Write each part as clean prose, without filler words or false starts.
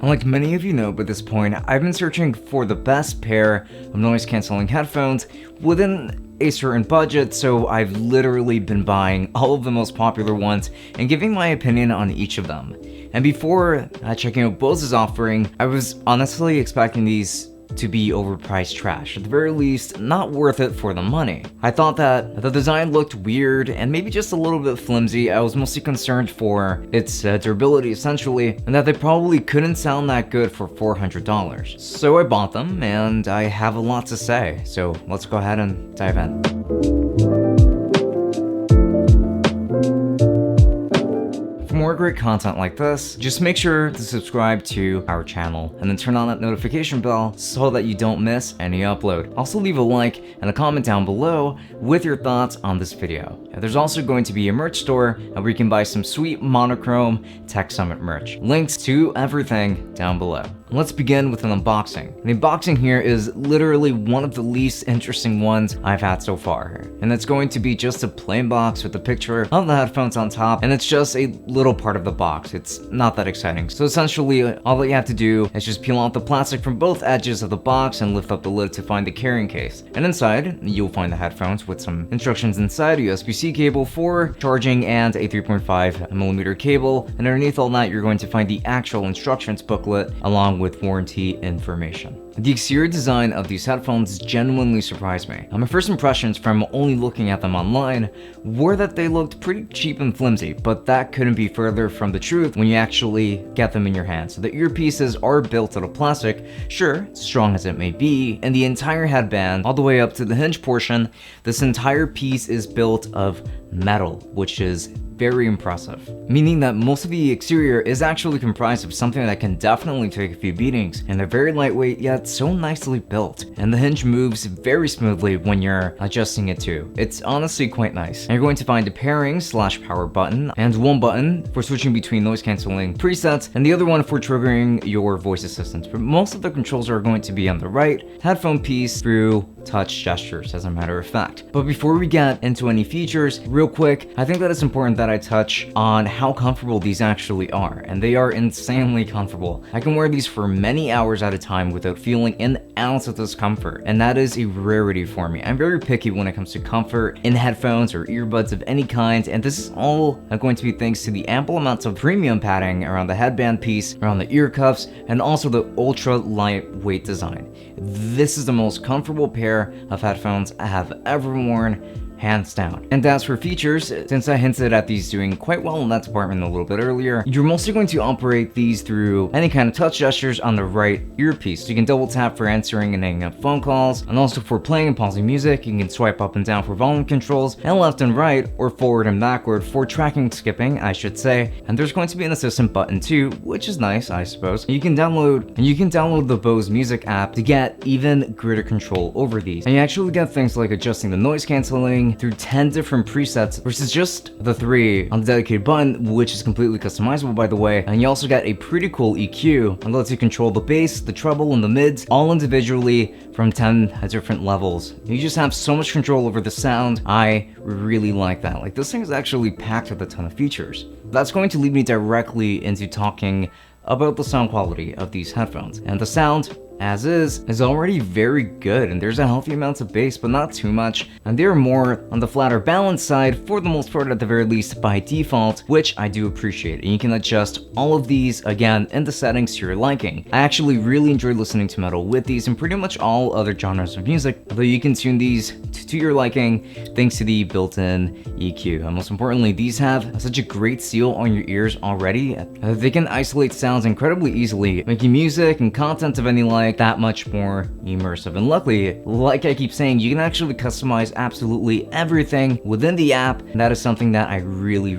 And like many of you know by this point, I've been searching for the best pair of noise cancelling headphones within a certain budget, so I've literally been buying all of the most popular ones and giving my opinion on each of them. And before checking out Bose's offering, I was honestly expecting these to be overpriced trash, at the very least not worth it for the money. I thought that the design looked weird and maybe just a little bit flimsy. I was mostly concerned for its durability essentially, and that they probably couldn't sound that good for $400. So I bought them and I have a lot to say, so let's go ahead and dive in. For more great content like this, just make sure to subscribe to our channel and then turn on that notification bell so that you don't miss any upload. Also leave a like and a comment down below with your thoughts on this video. And there's also going to be a merch store where you can buy some sweet monochrome Tech Summit merch. Links to everything down below. Let's begin with an unboxing. The unboxing here is literally one of the least interesting ones I've had so far. And it's going to be just a plain box with a picture of the headphones on top, and it's just a little part of the box. It's not that exciting. So essentially, all that you have to do is just peel off the plastic from both edges of the box and lift up the lid to find the carrying case. And inside, you'll find the headphones with some instructions inside, a USB-C cable for charging, and a 3.5mm cable. And underneath all that, you're going to find the actual instructions booklet along with warranty information. The exterior design of these headphones genuinely surprised me. My first impressions from only looking at them online were that they looked pretty cheap and flimsy, but that couldn't be further from the truth when you actually get them in your hands. So the earpieces are built out of plastic, sure, strong as it may be, and the entire headband, all the way up to the hinge portion, this entire piece is built of metal, which is very impressive. Meaning that most of the exterior is actually comprised of something that can definitely take a few beatings, and they're very lightweight yet so nicely built. And the hinge moves very smoothly when you're adjusting it too. It's honestly quite nice. And you're going to find a pairing/power button, and one button for switching between noise cancelling presets, and the other one for triggering your voice assistant. But most of the controls are going to be on the right headphone piece through touch gestures, as a matter of fact. But before we get into any features, real quick, I think that it's important that I touch on how comfortable these actually are, and they are insanely comfortable. I can wear these for many hours at a time without feeling an ounce of discomfort, and that is a rarity for me. I'm very picky when it comes to comfort in headphones or earbuds of any kind, and this is all going to be thanks to the ample amounts of premium padding around the headband piece, around the ear cuffs, and also the ultra lightweight design. This is the most comfortable pair of headphones I have ever worn, hands down. And as for features, since I hinted at these doing quite well in that department a little bit earlier, you're mostly going to operate these through any kind of touch gestures on the right earpiece. So you can double tap for answering and hanging up phone calls, and also for playing and pausing music. You can swipe up and down for volume controls, and left and right, or forward and backward for tracking skipping, I should say. And there's going to be an assistant button too, which is nice, I suppose. You can download the Bose Music app to get even greater control over these. And you actually get things like adjusting the noise cancelling through 10 different presets versus just the 3 on the dedicated button, which is completely customizable, by the way. And you also get a pretty cool EQ that lets you control the bass, the treble, and the mids all individually from 10 different levels. You just have so much control over the sound. I really like that. Like, this thing is actually packed with a ton of features. That's going to lead me directly into talking about the sound quality of these headphones. And the sound, as is already very good, and there's a healthy amount of bass, but not too much, and they're more on the flatter balance side for the most part, at the very least by default, which I do appreciate. And you can adjust all of these again in the settings to your liking. I actually really enjoy listening to metal with these and pretty much all other genres of music, although you can tune these to your liking thanks to the built-in EQ. And most importantly, these have such a great seal on your ears already. They can isolate sounds incredibly easily, making music and content of any like that much more immersive. And luckily, like I keep saying, you can actually customize absolutely everything within the app, and that is something that I really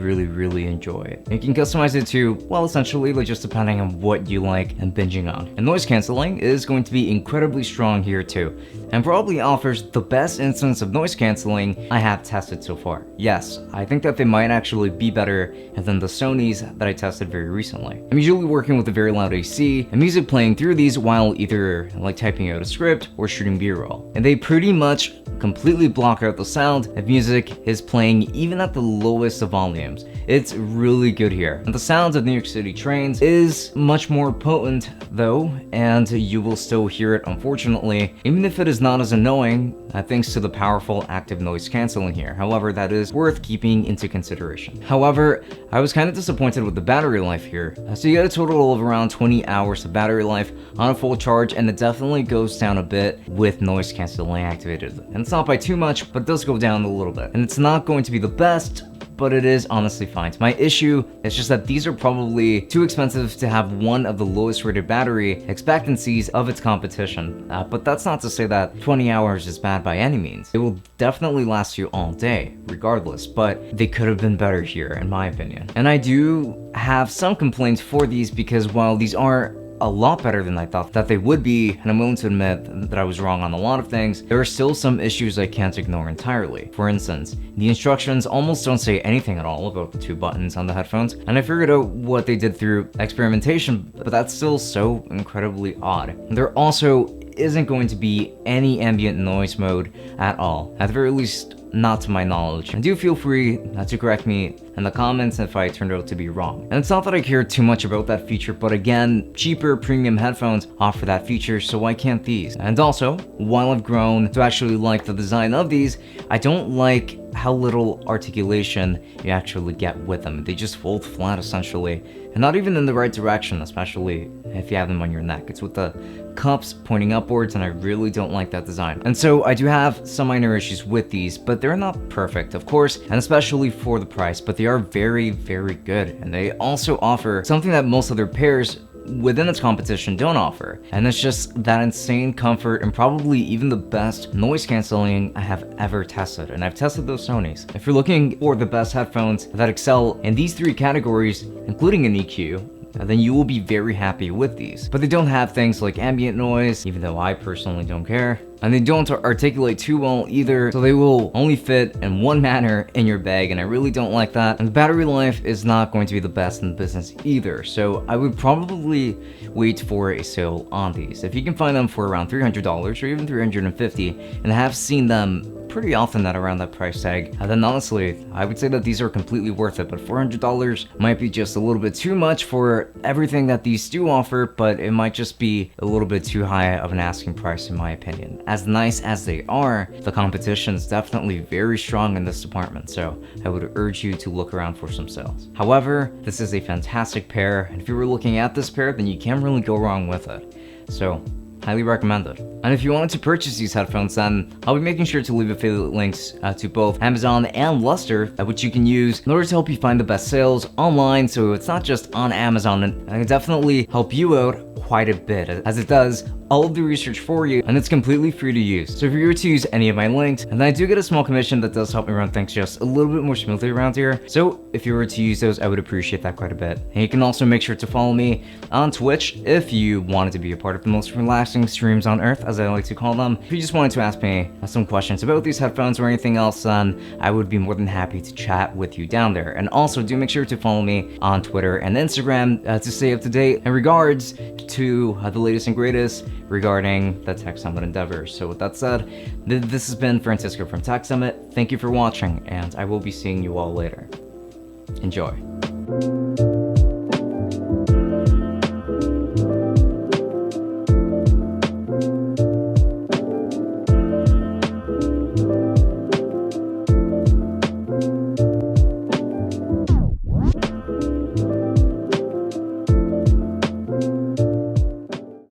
enjoy. You can customize it to, well, essentially like just depending on what you like and binging on. And noise cancelling is going to be incredibly strong here too, and probably offers the best instance of noise cancelling I have tested so far. Yes, I think that they might actually be better than the Sonys that I tested very recently. I'm usually working with a very loud AC and music playing through these while either like typing out a script or shooting B-roll, and they pretty much completely block out the sound if music is playing even at the lowest of volumes. it's really good here. And the sounds of New York City trains is much more potent though, and you will still hear it unfortunately, even if it is not as annoying thanks to the powerful active noise cancelling here. However, that is worth keeping into consideration. However, I was kind of disappointed with the battery life here. So you get a total of around 20 hours of battery life on a full charge, and it definitely goes down a bit with noise cancelling activated. And it's not by too much, but it does go down a little bit. And it's not going to be the best, but it is honestly fine. My issue is just that these are probably too expensive to have one of the lowest rated battery expectancies of its competition. But that's not to say that 20 hours is bad by any means. It will definitely last you all day, regardless, but they could have been better here, in my opinion. And I do have some complaints for these because while these are a lot better than I thought that they would be, and I'm willing to admit that I was wrong on a lot of things, there are still some issues I can't ignore entirely. For instance, the instructions almost don't say anything at all about the 2 buttons on the headphones, and I figured out what they did through experimentation, but that's still so incredibly odd. There also isn't going to be any ambient noise mode at all, at the very least not to my knowledge. And do feel free to correct me in the comments if I turned out to be wrong. And it's not that I care too much about that feature, but again, cheaper premium headphones offer that feature, so why can't these? And also, while I've grown to actually like the design of these, I don't like how little articulation you actually get with them. They just fold flat essentially, and not even in the right direction, especially if you have them on your neck. It's with the cups pointing upwards, and I really don't like that design. And so I do have some minor issues with these, but they're not perfect, of course, and especially for the price, but they are very, very good. And they also offer something that most other pairs within its competition don't offer, and it's just that insane comfort and probably even the best noise cancelling I have ever tested. And I've tested those Sonys. If you're looking for the best headphones that excel in these 3 categories, including an EQ, then you will be very happy with these. But they don't have things like ambient noise, even though I personally don't care. And they don't articulate too well either, so they will only fit in one manner in your bag, and I really don't like that. And the battery life is not going to be the best in the business either, so I would probably wait for a sale on these. If you can find them for around $300 or even $350, and I have seen them pretty often at around that price tag, then honestly, I would say that these are completely worth it. But $400 might be just a little bit too much for everything that these do offer, but it might just be a little bit too high of an asking price in my opinion. As nice as they are, the competition is definitely very strong in this department, so I would urge you to look around for some sales. However, this is a fantastic pair, and if you were looking at this pair, then you can't really go wrong with it. So highly recommended. And if you wanted to purchase these headphones, then I'll be making sure to leave affiliate links to both Amazon and Luster, which you can use in order to help you find the best sales online, so it's not just on Amazon, and it can definitely help you out quite a bit, as it does all of the research for you, and it's completely free to use. So if you were to use any of my links, and I do get a small commission that does help me run things just a little bit more smoothly around here, so if you were to use those, I would appreciate that quite a bit. And you can also make sure to follow me on Twitch if you wanted to be a part of the most relaxing streams on earth, as I like to call them. If you just wanted to ask me some questions about these headphones or anything else, then I would be more than happy to chat with you down there. And also do make sure to follow me on Twitter and Instagram to stay up to date in regards to the latest and greatest regarding the Tech Summit endeavors. So with that said, this has been Francisco from Tech Summit. Thank you for watching, and I will be seeing you all later. Enjoy.